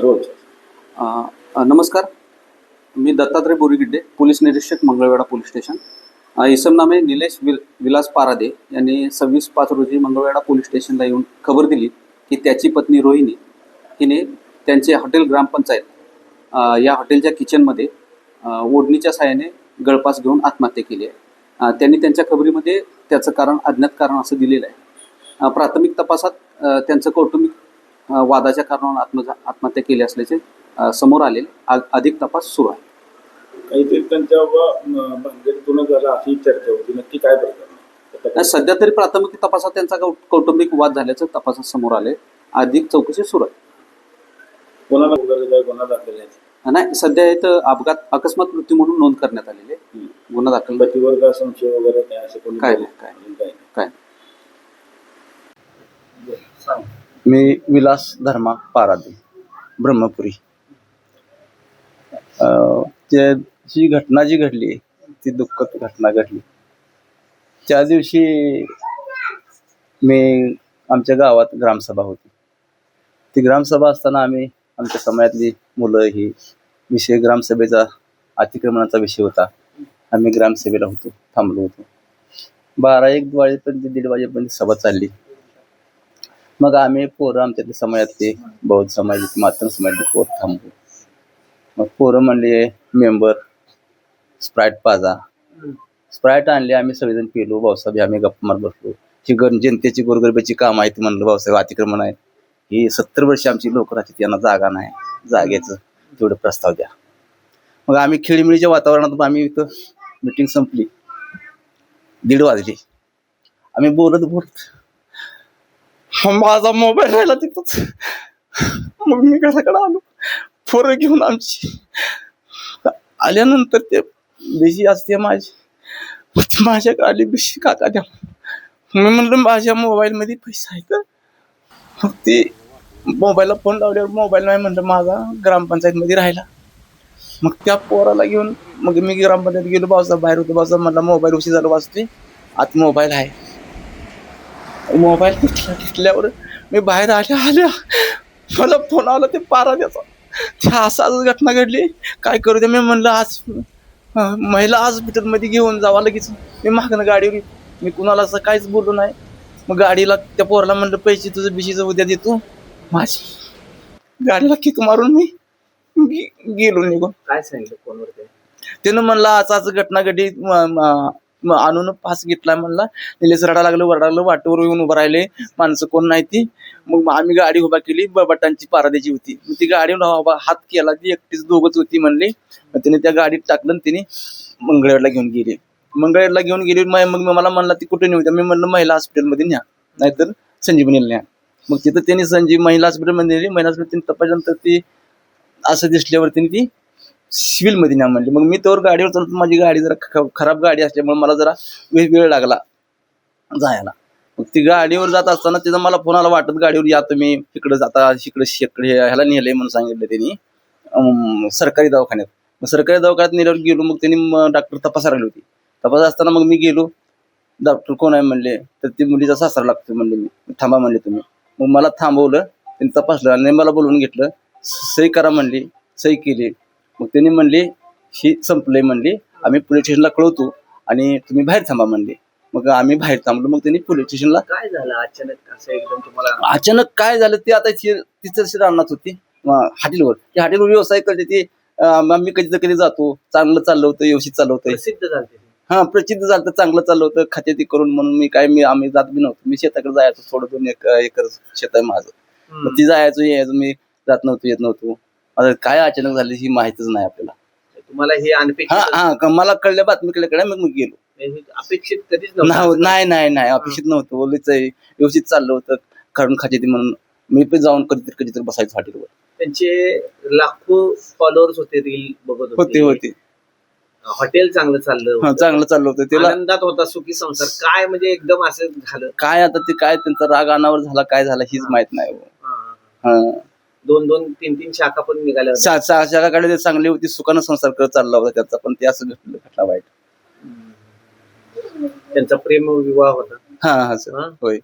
रोज. नमस्कार, मी दत्तात्रय बोरीगिड्डे, पोलीस निरीक्षक, Mangalvedha police station. इसम नामे निलेश विलास पारादे यांनी 26/5 रोजी मंगळवेढा पोलीस स्टेशनला येऊन खबर दिली की त्याची पत्नी रोहिणी हिने त्यांचे हॉटेल ग्रामपंचायत या हॉटेलच्या किचनमध्ये ओढणीच्या साहाय्याने गळफास घेऊन आत्महत्या केली आहे. त्यांनी त्यांच्या खबरीमध्ये त्याचं कारण अज्ञात कारण असं दिलेलं आहे. प्राथमिक तपासात त्यांचं कौटुंबिक वादाच्या कारणावर आत्महत्या केली असल्याचे समोर आलेले. अधिक तपास सुरू आहे. काहीतरी त्यांच्या भानगडीतूनच झाला अशी चर्चा होती. नक्की काय प्रकार? सध्या तरी प्राथमिक तपासात त्यांचा कौटुंबिक वाद झाल्याचं तपासात समोर आले. अधिक चौकशी सुरू आहे. कोणाला वगैरे गुन्हा दाखल आहे? नाही, सध्या इथं अपघात अकस्मात मृत्यू म्हणून नोंद करण्यात आलेली आहे. गुन्हा दाखल पतीवर का संशय वगैरे काय असं कोणी काय नाही. मी विलास धर्मा पारादे, ब्रह्मपुरी. जी घटना जी घडली ती दुःखद घटना घडली. त्या दिवशी मी आमच्या गावात ग्रामसभा होती. ती ग्रामसभा असताना आम्ही आमच्या समाजातली मुलं ही विषय ग्रामसभेचा अतिक्रमणाचा विषय होता. आम्ही ग्रामसभेला होतो, थांबलो होतो. 12-1 वाजेपर्यंत 1:30 वाजेपर्यंत सभा चालली. मग आम्ही पोरं आमच्यातले समाजातले बौद्ध समाजातले मातंग समाजातले पोरं थांबलो. मग पोरं म्हणले मेंबर स्प्राईट पाजा. स्प्राईट आणले. आम्ही सगळेजण पिलो. भाऊसाहेब आम्ही गप्पा मारत बसलो. ही जनतेची गोरगरिबाची काम आहेत म्हणलं. भाऊसाहेब अतिक्रमण आहे, ही 70 वर्ष आमची लोक राहतात, त्यांना जागा नाही, जागेचं तेवढं प्रस्ताव द्या. मग आम्ही खेळीमेळीच्या वातावरणात आम्ही इथं मिटिंग संपली. 1:30 वाजले. आम्ही बोलत माझा मोबाईल राहिला तिथंच. मग मी घराकडे आलो. पोरं घेऊन आमची आल्यानंतर ते बिशी असते माझ्या गाडी बिशी काका द्या. मी म्हणलं माझ्या मोबाईलमध्ये पैसा आहे तर. मग ते मोबाईलला फोन लावल्यावर मोबाईल नाही म्हणलं माझा ग्रामपंचायतमध्ये राहिला. मग त्या पोराला घेऊन मग मी ग्रामपंचायत गेलो. भाऊसाहेब बाहेर होतो. भाऊसाहेब म्हणला मोबाईल उशीर झाला वाचते, आत मोबाईल आहे. मोबाईल घेतल्यावर मी बाहेर आल्या मला फोन आला ते पाराद्याचा. त्या असं घटना घडली, काय करू दे. मी म्हणलं आज महिला हॉस्पिटलमध्ये घेऊन जावा लगेच. मी मागणं गाडीवर, मी कुणाला असं काहीच बोललो नाही. मग गाडीला त्या पोराला म्हणलं पैसे तुझं बिशीचं उद्या देतो. माझी गाडीला किक मारून मी गेलो निघून. काय सांगितलं फोनवर? त्यानं म्हणलं आज घटना घडली, आणून पास घेतला म्हणला. निलेश रडा लागलं, वरडा लागलं. वाटेवर येऊन उभं राहिले, माणसं कोण नाही ती. मग आम्ही गाडी उभा केली. बटांची पाराद्याची होती. मग ती गाडीवर हात केला. ती एकटीच दोघंच होती म्हणली. मग तिने त्या गाडीत टाकलं. तिने मंगळवेढला घेऊन गेली. मंगळवेढला घेऊन गेली. मग मला म्हणला ती कुठे नेऊ द्या. मी म्हणलं महिला हॉस्पिटलमध्ये न्या, नाहीतर संजीवनीला न्या. मग तिथं त्यांनी महिला हॉस्पिटलमध्ये नेली. महिला हॉस्पिटल त्यांनी तपासल्यानंतर ती असं दिसल्यावर त्यांनी ती सिव्हिलमध्ये न्या म्हणली. मग मी तोवर गाडीवर चालतो. माझी गाडी जरा खराब गाडी असल्यामुळे मला जरा वेळ लागला जायला. मग ती गाडीवर जात असताना तिथं मला फोन आला, वाटत गाडीवर या तुम्ही इकडं जाता, इकडे ह्याला नेलंय म्हणून सांगितलं त्यांनी सरकारी दवाखान्यात. मग सरकारी दवाखान्यात नेल्यावर गेलो. मग त्यांनी डॉक्टर तपासायला होती. तपास असताना मग मी गेलो. डॉक्टर कोण आहे म्हणले, तर ती मुलीचा सासरा लागतो म्हणले. मी थांबा म्हणले तुम्ही. मग मला थांबवलं. त्यांनी तपासलं आणि मला बोलवून घेतलं. सही करा म्हणली. सही केली. मग त्यांनी म्हणले ही संपलंय म्हणले, आम्ही पोलीस स्टेशनला कळवतो आणि तुम्ही बाहेर थांबा म्हणले. मग आम्ही बाहेर थांबलो. मग त्यांनी पोलीस स्टेशनला. काय झालं अचानक असं एकदम तुम्हाला? अचानक काय झालं ते आता तिचं राहणार होती हॉटेलवर. ती हॉटेलवर व्यवसाय करते. ती आम्ही कधी जातो. चांगलं चाललं होतं, व्यवस्थित चाललं होतं. प्रसिद्ध झालं? हा, प्रसिद्ध झालं, चांगलं चाललं होतं. खाते ती करून म्हणून आम्ही जात बी नव्हतो. मी शेताकडे जायचो. थोडं 2 एकर शेत आहे माझं. मग ती जायचो यायचो. मी जात नव्हतो, येत नव्हतो. आता काय अचानक झाली ही माहितीच नाही आपल्याला. तुम्हाला हे अनपेक्षित? मला कळल्या बातमीकडे मग मी गेलो. अपेक्षित कधीच नव्हतं? नाही अपेक्षित नव्हतं. बोलायचं व्यवस्थित चाललं होतं. कारण खाते ती म्हणून मी पण जाऊन कधीतरी बसायचो हॉटेलवर. त्यांचे लाखो फॉलोअर्स होते, रील बघत होते. हॉटेल चांगलं चाललं होतं. त्याला आनंदात होता, सुखी संसार. काय म्हणजे एकदम असं झालं काय? आता ते काय त्यांचा राग अनावर झाला, काय झाला हीच माहित नाही. 2-3 शाखा पण निघाल्या. शाखाकडे ते चांगली होती, सुखानं संसार करत चालला होता त्याचा. पण ते असं घटला वाईट. त्यांचा प्रेम विवाह होता. हा सर, होय.